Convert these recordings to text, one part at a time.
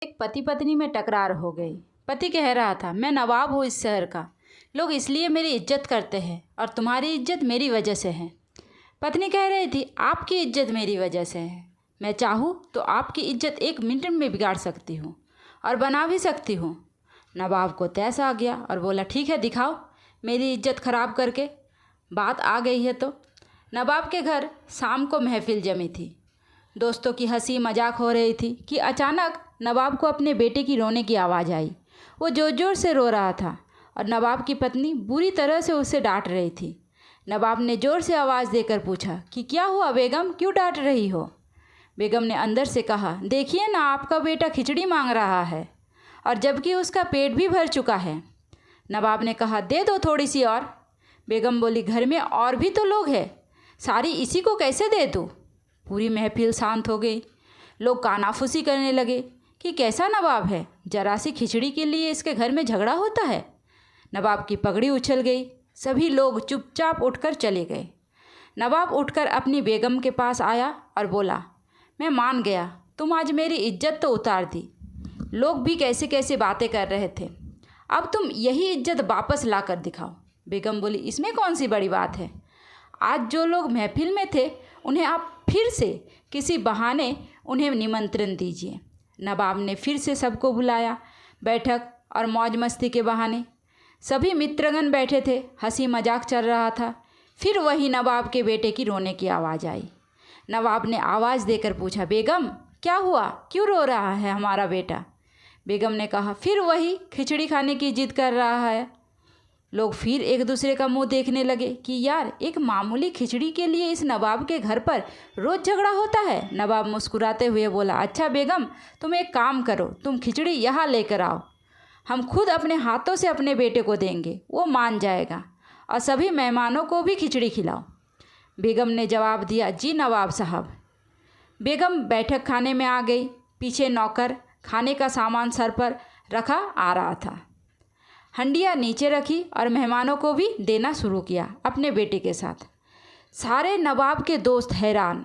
एक पति पत्नी में टकरार हो गई। पति कह रहा था, मैं नवाब हूँ इस शहर का, लोग इसलिए मेरी इज्जत करते हैं और तुम्हारी इज्जत मेरी वजह से है। पत्नी कह रही थी, आपकी इज्जत मेरी वजह से है, मैं चाहूँ तो आपकी इज्जत 1 मिनट में बिगाड़ सकती हूँ और बना भी सकती हूँ। नवाब को तैस आ गया और बोला, ठीक है, दिखाओ मेरी इज्जत ख़राब करके। बात आ गई है तो। नवाब के घर शाम को महफिल जमी थी। दोस्तों की हंसी मजाक हो रही थी कि अचानक नवाब को अपने बेटे की रोने की आवाज़ आई। वो ज़ोर ज़ोर से रो रहा था और नवाब की पत्नी बुरी तरह से उसे डांट रही थी। नवाब ने ज़ोर से आवाज़ देकर पूछा कि क्या हुआ बेगम, क्यों डांट रही हो? बेगम ने अंदर से कहा, देखिए ना, आपका बेटा खिचड़ी मांग रहा है और जबकि उसका पेट भी भर चुका है। नवाब ने कहा, दे दो थोड़ी सी और। बेगम बोली, घर में और भी तो लोग हैं, सारी इसी को कैसे दे दूँ? पूरी महफिल शांत हो गई। लोग कानाफूसी करने लगे कि कैसा नवाब है, जरा सी खिचड़ी के लिए इसके घर में झगड़ा होता है। नवाब की पगड़ी उछल गई। सभी लोग चुपचाप उठकर चले गए। नवाब उठकर अपनी बेगम के पास आया और बोला, मैं मान गया, तुम आज मेरी इज्जत तो उतार दी। लोग भी कैसे कैसे बातें कर रहे थे, अब तुम यही इज्जत वापस ला कर दिखाओ। बेगम बोली, इसमें कौन सी बड़ी बात है? आज जो लोग महफिल में थे उन्हें आप फिर से किसी बहाने उन्हें निमंत्रण दीजिए। नवाब ने फिर से सबको बुलाया। बैठक और मौज मस्ती के बहाने सभी मित्रगण बैठे थे, हंसी मजाक चल रहा था। फिर वही नवाब के बेटे की रोने की आवाज़ आई। नवाब ने आवाज़ देकर पूछा, बेगम क्या हुआ, क्यों रो रहा है हमारा बेटा? बेगम ने कहा, फिर वही खिचड़ी खाने की जिद कर रहा है। लोग फिर एक दूसरे का मुंह देखने लगे कि यार, एक मामूली खिचड़ी के लिए इस नवाब के घर पर रोज़ झगड़ा होता है। नवाब मुस्कुराते हुए बोला, अच्छा बेगम, तुम एक काम करो, तुम खिचड़ी यहाँ लेकर आओ, हम खुद अपने हाथों से अपने बेटे को देंगे, वो मान जाएगा, और सभी मेहमानों को भी खिचड़ी खिलाओ। बेगम ने जवाब दिया, जी नवाब साहब। बेगम बैठक खाने में आ गई। पीछे नौकर खाने का सामान सर पर रखा आ रहा था। हंडिया नीचे रखी और मेहमानों को भी देना शुरू किया अपने बेटे के साथ। सारे नवाब के दोस्त हैरान।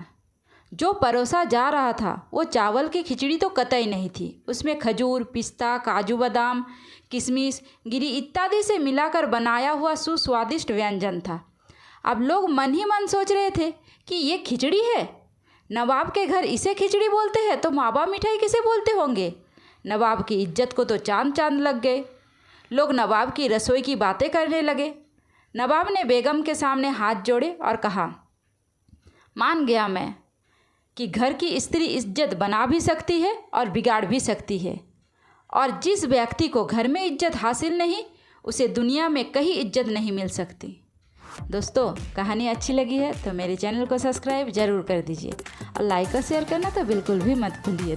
जो परोसा जा रहा था वो चावल की खिचड़ी तो कतई नहीं थी, उसमें खजूर, पिस्ता, काजू बादाम, किशमिश, गिरी इत्यादि से मिलाकर बनाया हुआ सुस्वादिष्ट व्यंजन था। अब लोग मन ही मन सोच रहे थे कि ये खिचड़ी है, नवाब के घर इसे खिचड़ी बोलते हैं तो मावा मिठाई किसे बोलते होंगे? नवाब की इज्जत को तो चांद चांद लग गए। लोग नवाब की रसोई की बातें करने लगे। नवाब ने बेगम के सामने हाथ जोड़े और कहा, मान गया मैं कि घर की स्त्री इज्जत बना भी सकती है और बिगाड़ भी सकती है, और जिस व्यक्ति को घर में इज्जत हासिल नहीं, उसे दुनिया में कहीं इज्जत नहीं मिल सकती। दोस्तों, कहानी अच्छी लगी है तो मेरे चैनल को सब्सक्राइब ज़रूर कर दीजिए और लाइक और शेयर करना तो बिल्कुल भी मत भूलिए।